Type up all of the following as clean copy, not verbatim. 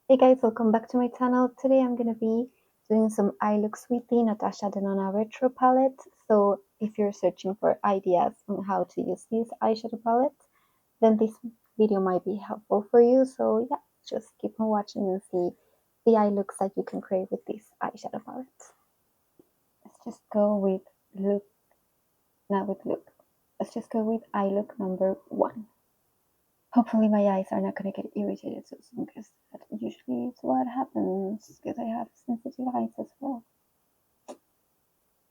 Hey guys, welcome back to my channel. Today I'm going to be doing some eye looks with the Natasha Denona Retro palette. So if you're searching for ideas on how to use this eyeshadow palette, then this video might be helpful for you. So yeah, just keep on watching and see the eye looks that you can create with this eyeshadow palette. Let's just go with Let's just go with eye look number 1. Hopefully my eyes are not going to get irritated so soon, because that usually is what happens, because I have sensitive eyes as well.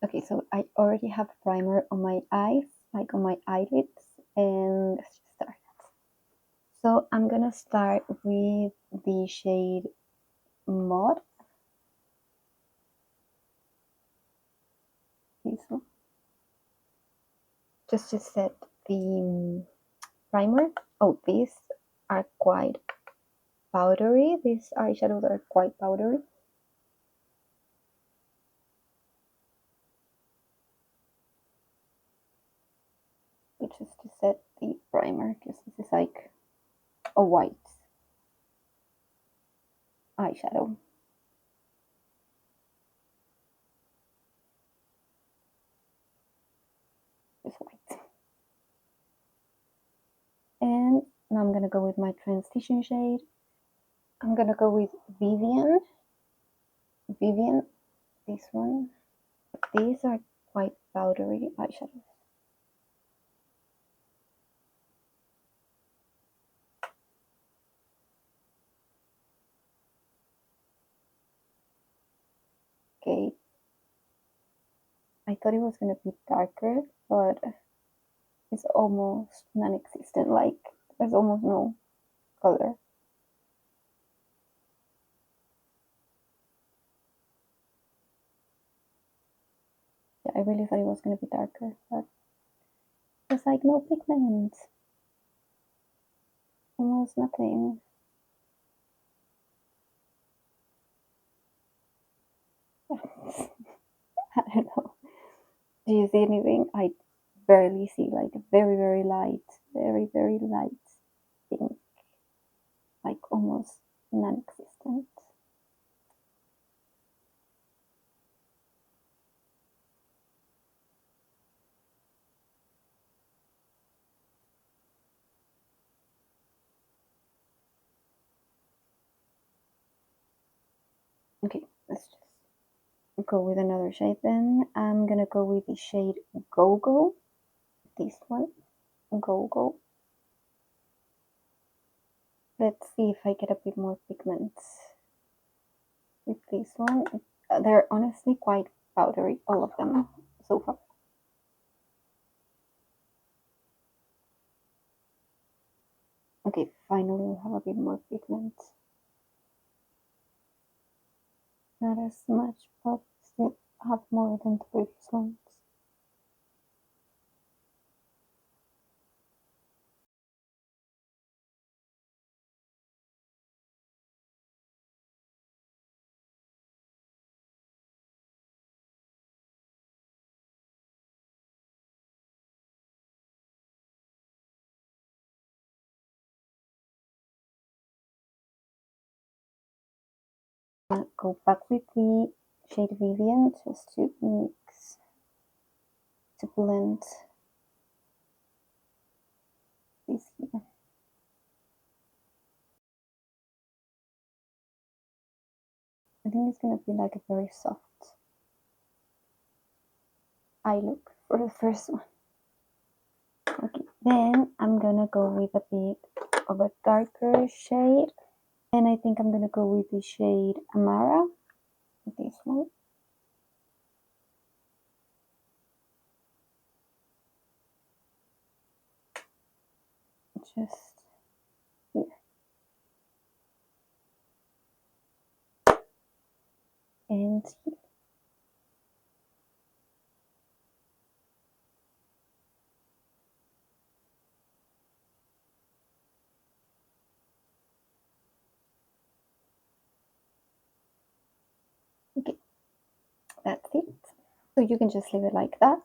Okay, so I already have primer on my eyes, like on my eyelids, and let's just start. So I'm going to start with the shade Mod. This one. Just to set the primer. Oh, these are quite powdery. These eyeshadows are quite powdery. Just to set the primer, because this is like a white eyeshadow. Just white. And now I'm gonna go with my transition shade. I'm gonna go with Vivian, this one. These are quite powdery eyeshadows. Okay, I thought it was gonna be darker, but it's almost non-existent. Like there's almost no color. Yeah, I really thought it was gonna be darker, but there's like no pigment, almost nothing. I don't know. Do you see anything? I barely see, like very light, very light pink, like almost non-existent. Okay, let's just go with another shade then. I'm gonna go with the shade Go Go. This one, Go Go. Let's see if I get a bit more pigment with this one. They're honestly quite powdery, all of them so far. Okay, finally we have a bit more pigment. Not as much, but still have more than the previous ones. Go back with the shade Vivian just to mix, to blend this here. I think it's gonna be like a very soft eye look for the first one. Okay, then I'm gonna go with a bit of a darker shade, and I think I'm gonna go with the shade Amara, this one. Just here. And here. Okay, that's it. So you can just leave it like that,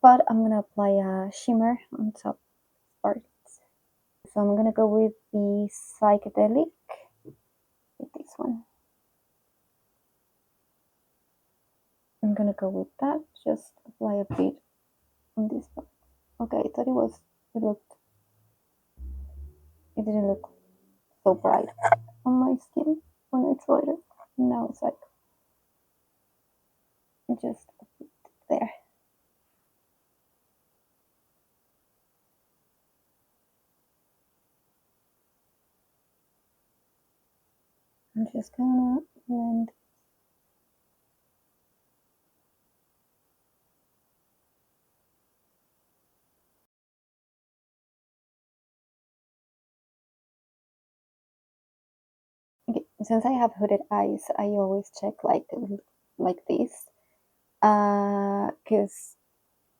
but I'm gonna apply a shimmer on top part. So I'm gonna go with the psychedelic, with this one. I'm gonna go with that. Just apply a bit on this part. Okay, I thought it didn't look so bright on my skin when I tried it. Now it's like just a bit there. I'm just gonna blend. Okay, since I have hooded eyes, I always check like this, because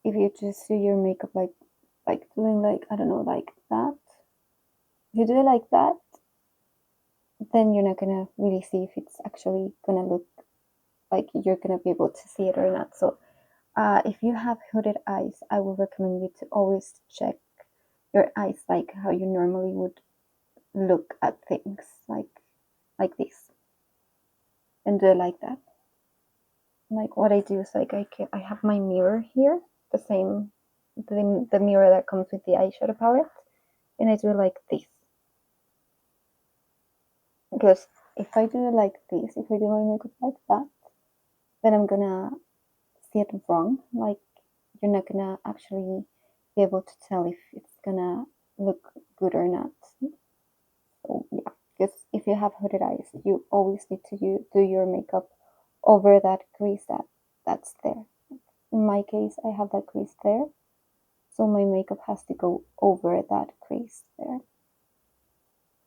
if you just do your makeup like doing like, I don't know, like that, if you do it like that, then you're not gonna really see if it's actually gonna look like you're gonna be able to see it or not. So if you have hooded eyes, I will recommend you to always check your eyes like how you normally would look at things, like this, and do it like that. Like what I do is like I have my mirror here, the same the mirror that comes with the eyeshadow palette, and I do it like this. Because if I do it like this, if I do my makeup like that, then I'm gonna see it wrong. Like you're not gonna actually be able to tell if it's gonna look good or not. So yeah, because if you have hooded eyes, you always need to do your makeup over that crease that's there. In my case, I have that crease there, so my makeup has to go over that crease there.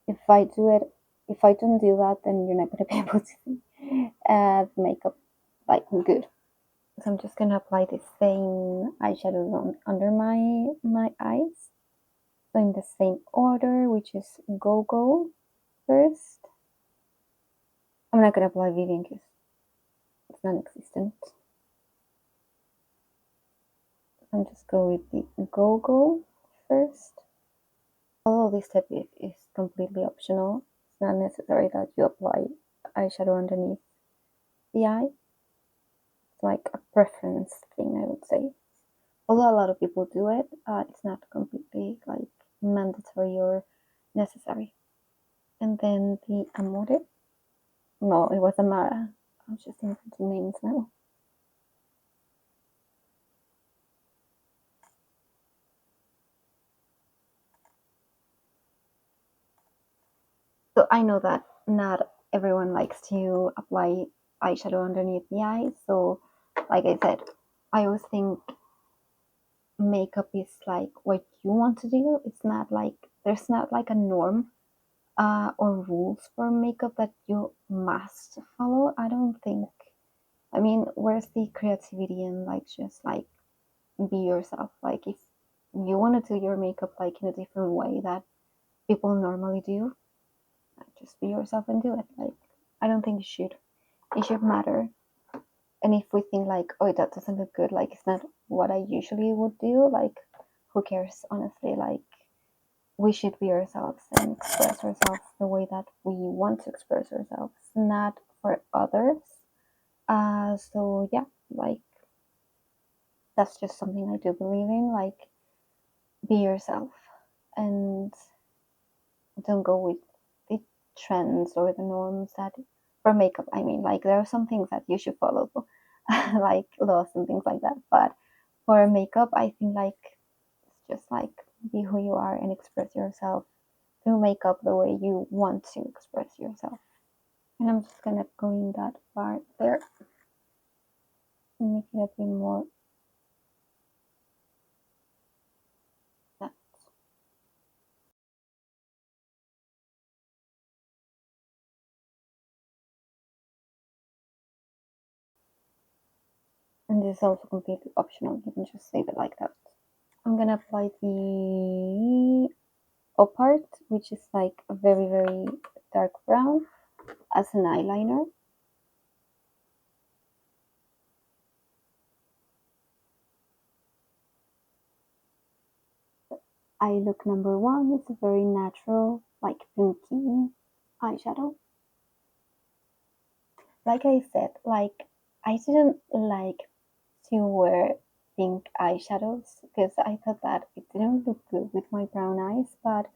If I do it, if I don't do that, then you're not gonna be able to see the makeup like good. So I'm just gonna apply the same eyeshadow under my eyes. So in the same order, which is Go Go first. I'm not gonna apply Vivian because it's non-existent. I'm just go with the Go Go first. Although this step is completely optional, it's not necessary that you apply eyeshadow underneath the eye. It's like a preference thing, I would say. Although a lot of people do it, it's not completely like mandatory or necessary. And then the Amore. No, it was Amara. I'm just inventing names now. So I know that not everyone likes to apply eyeshadow underneath the eyes. So, like I said, I always think makeup is like what you want to do. It's not like there's not like a norm or rules for makeup that you must follow. I don't think. I mean, where's the creativity and like just like be yourself? Like if you want to do your makeup like in a different way that people normally do, just be yourself and do it. Like I don't think it should matter. And if we think like, oh, that doesn't look good, like it's not what I usually would do, like who cares, honestly? Like we should be ourselves and express ourselves the way that we want to express ourselves, not for others. So yeah, like that's just something I do believe in. Like be yourself and don't go with the trends or the norms that for makeup. I mean, like there are some things that you should follow, like laws and things like that. But for makeup, I think like it's just like be who you are and express yourself through makeup the way you want to express yourself. And I'm just gonna clean that part there and make it a bit more. That. And this is also completely optional. You can just leave it like that. I'm gonna apply the O part, which is like a very, very dark brown, as an eyeliner. Eye look number one is a very natural, like pinky eyeshadow. like I said, like I didn't like to wear pink eyeshadows because I thought that it didn't look good with my brown eyes, but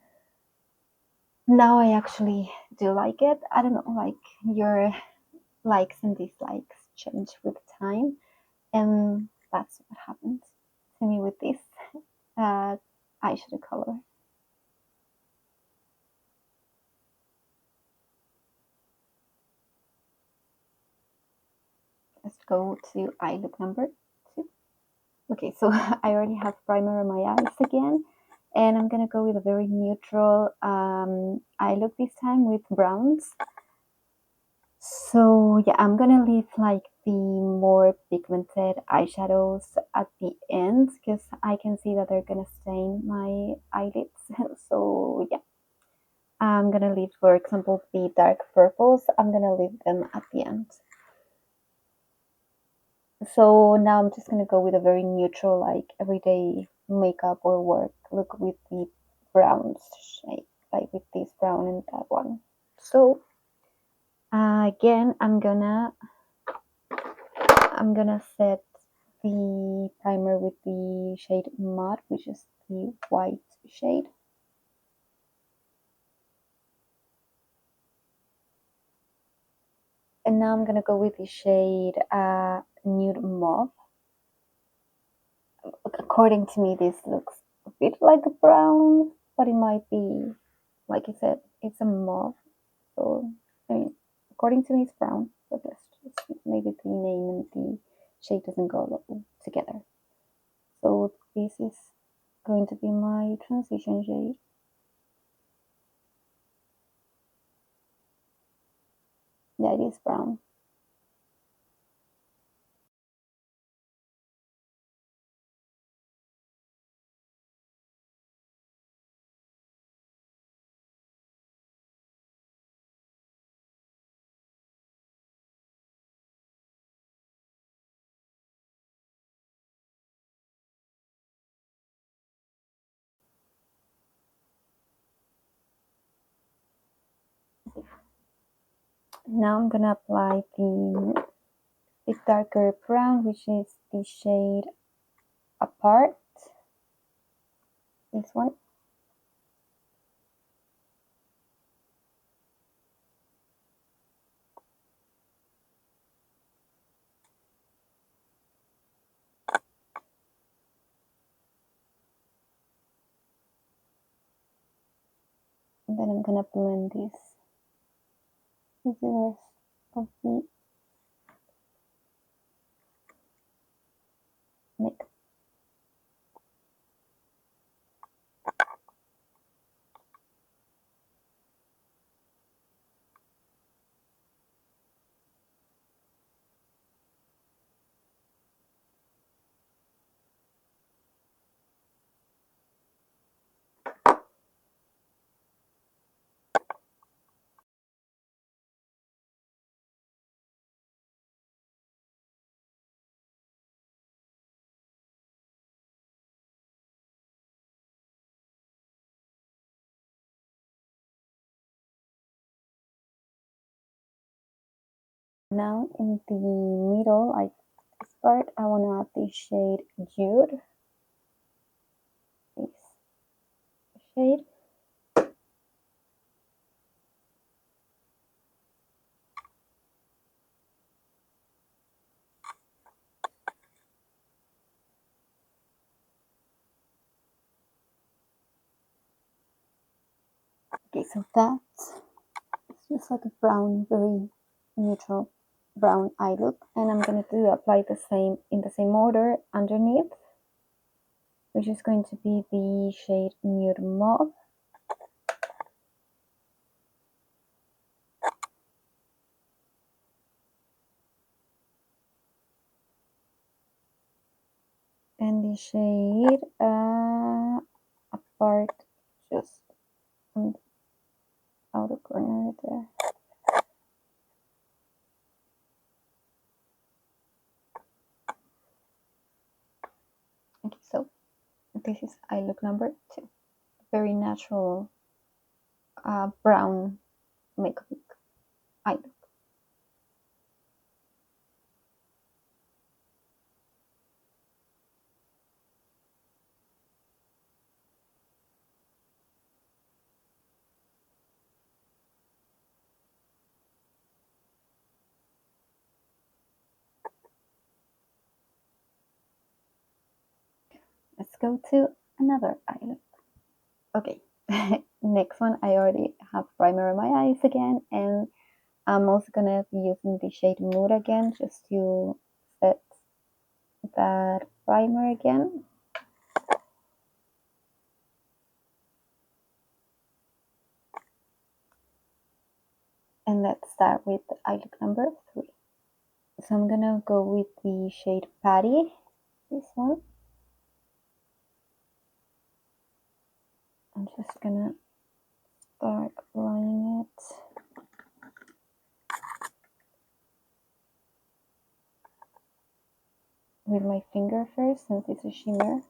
now I actually do like it. I don't know, like your likes and dislikes change with time, and that's what happened to me with this uh, eyeshadow color. Let's go to eye look number 2. Okay, so I already have primer on my eyes again, and I'm gonna go with a very neutral eye look this time with browns. So yeah, I'm gonna leave like the more pigmented eyeshadows at the end because I can see that they're gonna stain my eyelids. So yeah, I'm gonna leave, for example, the dark purples. I'm gonna leave them at the end. So now I'm just gonna go with a very neutral, like everyday makeup or work look with the browns shade, like with this brown and that one. So again, I'm gonna set the primer with the shade Mud, which is the white shade. And now I'm gonna go with the shade Nude Mauve. According to me, this looks a bit like a brown, but it might be, like I said, it's a mauve. So, I mean, according to me, it's brown, but let's just maybe the name and the shade doesn't go together. So this is going to be my transition shade. Yeah, it is brown. Now I'm gonna apply the darker brown, which is the shade Apart. This one. And then I'm gonna blend this with the rest of the makeup. Now in the middle, like this part, I wanna add the shade Jude. This shade. Okay, so that's just like a brown, very neutral brown eye look, and I'm gonna apply the same in the same order underneath, which is going to be the shade Nude Mauve. And the shade Apart, just on the outer corner right there. Okay, so this is eye look number 2. Very natural brown makeup look. Eye look. let's go to another eye look. Okay, next one, I already have primer on my eyes again, and I'm also gonna be using the shade Mood again, just to set that primer again. And let's start with eye look number 3. So I'm gonna go with the shade Patty, this one. I'm just gonna start applying it with my finger first, since it's a shimmer.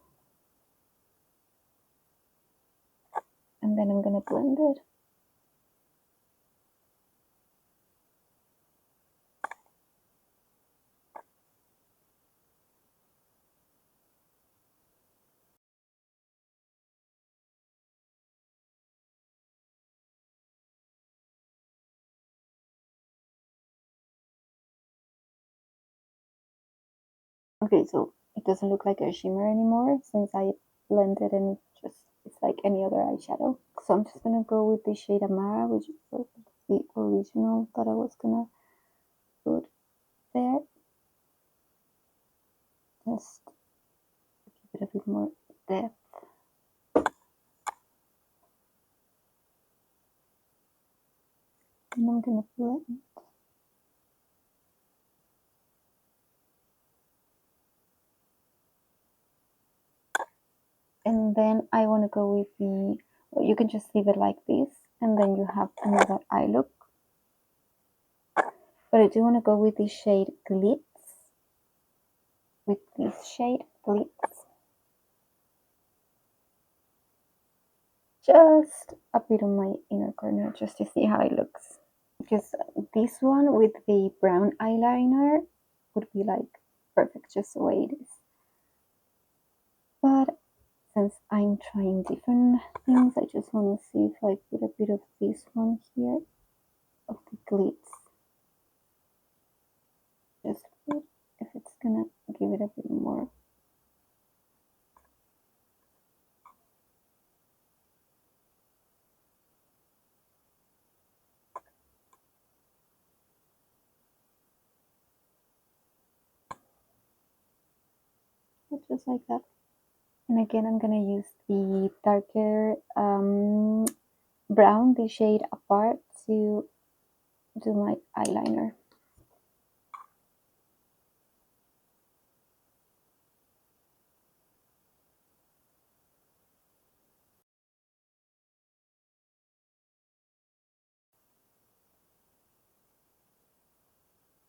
And then I'm gonna blend it. Okay, so it doesn't look like a shimmer anymore since I blended, and it's like any other eyeshadow. So I'm just gonna go with the shade Amara, which is the original that I was gonna put there. Just give it a bit more depth. And I'm gonna blend. And then I want to go with the, well, you can just leave it like this, and then you have another eye look. But I do want to go with the shade Glitz, with this shade Glitz. Just a bit on my inner corner, just to see how it looks. Because this one with the brown eyeliner would be like perfect, just the way it is. But since I'm trying different things, I just want to see if I put a bit of this one here, of the Glitz. Just if it's gonna give it a bit more. Just like that. And again, I'm gonna use the darker brown, the shade Apart, to do my eyeliner.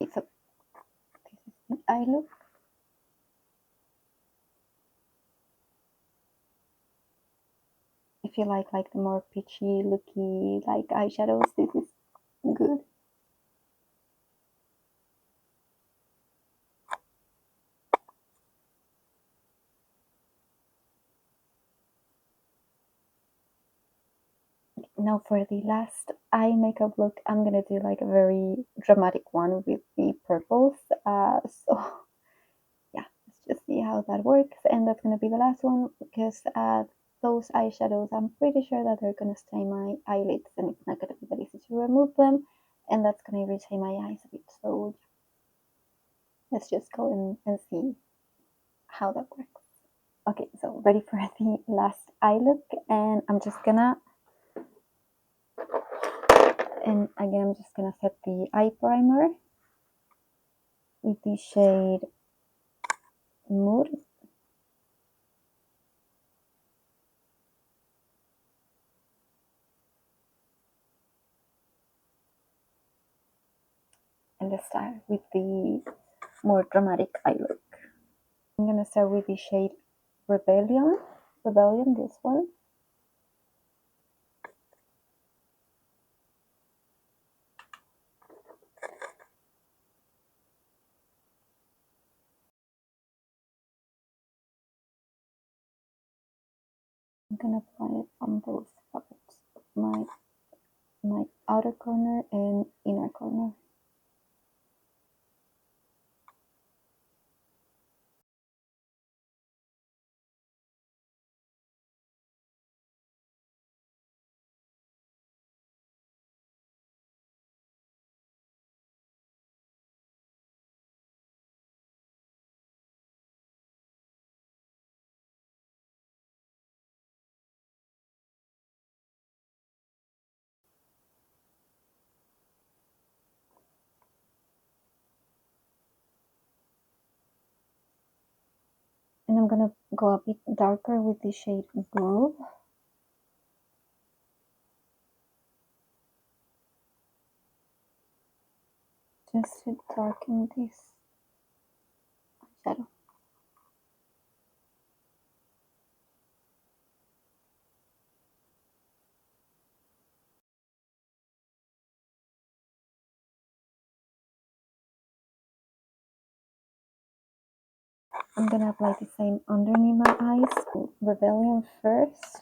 Okay, so this is the eye look. If you like the more peachy looky like eyeshadows, this is good. Now for the last eye makeup look, I'm gonna do like a very dramatic one with the purples. So yeah, let's just see how that works. And that's gonna be the last one, because those eyeshadows, I'm pretty sure that they're gonna stain my eyelids, and it's not gonna be that easy to remove them, and that's gonna irritate my eyes a bit. So let's just go and see how that works. Okay, so ready for the last eye look, and I'm just gonna, and again, I'm just gonna set the eye primer with the shade Mood. And let's start with the more dramatic eye look. I'm gonna start with the shade Rebellion, this one. I'm gonna apply it on both parts of my outer corner and inner corner. I'm gonna go a bit darker with the shade Blue. Just to darken this eyeshadow. I'm gonna apply the same underneath my eyes. Rebellion first.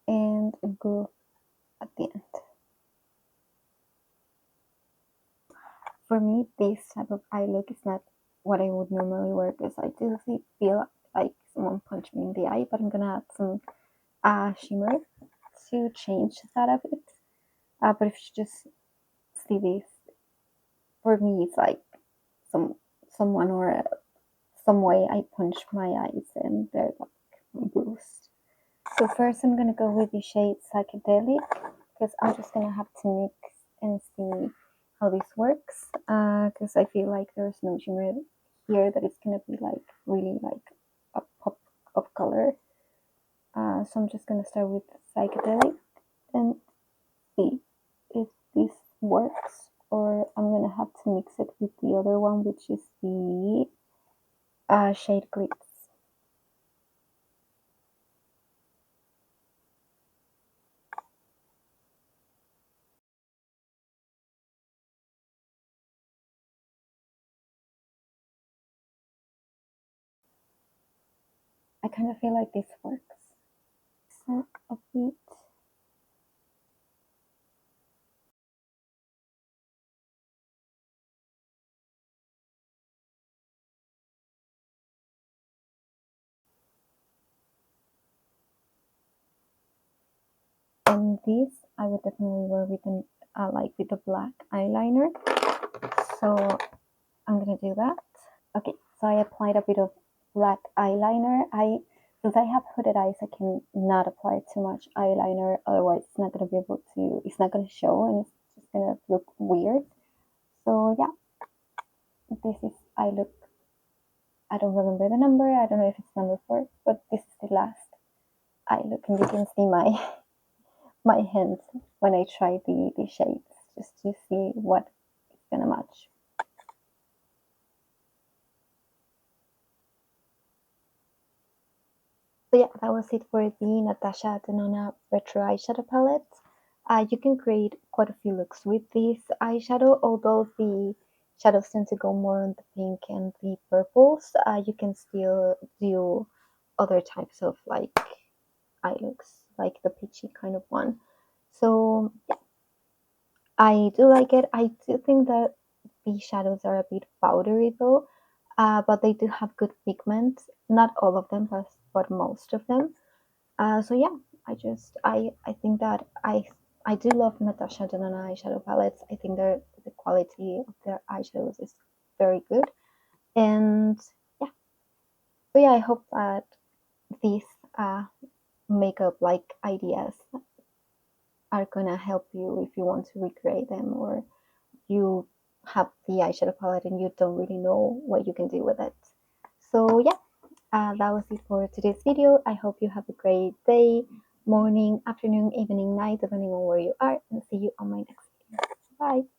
And Blue at the end. For me, this type of eye look is not what I would normally wear because I do feel like someone punched me in the eye, but I'm gonna add some shimmer to change that a bit. But if you just see this, for me, it's like someone or some way I punch my eyes and they're like bruised. So first I'm gonna go with the shade Psychedelic because I'm just gonna have to mix and see how this works because I feel like there's no shimmer here that it's gonna be like really like a pop of color. So I'm just gonna start with Psychedelic and see if this works, or I'm gonna have to mix it with the other one, which is the shade Glitz. I kind of feel like this works. So a bit. And this I would definitely wear with an like with a black eyeliner. So I'm gonna do that. Okay, so I applied a bit of black eyeliner. Since I have hooded eyes, I can not apply too much eyeliner, otherwise it's not gonna be able to. It's not gonna show, and it's just gonna look weird. So yeah, this is eye look. I don't remember the number. I don't know if it's number 4, but this is the last eye look, and you can see my hands when I try the shades just to see what it's gonna match. So yeah, that was it for the Natasha Denona Retro eyeshadow palette. You can create quite a few looks with this eyeshadow, although the shadows tend to go more on the pink and the purples. You can still do other types of like eye looks, like the peachy kind of one. So yeah, I do like it. I do think that the shadows are a bit powdery though, but they do have good pigment. Not all of them, but most of them. So yeah, I think that I do love Natasha Denona eyeshadow palettes. I think the quality of their eyeshadows is very good, and yeah. So yeah, I hope that these makeup like ideas are gonna help you if you want to recreate them, or you have the eyeshadow palette and you don't really know what you can do with it. So yeah, that was it for today's video. I hope you have a great day, morning, afternoon, evening, night, depending on where you are, and see you on my next video. Bye!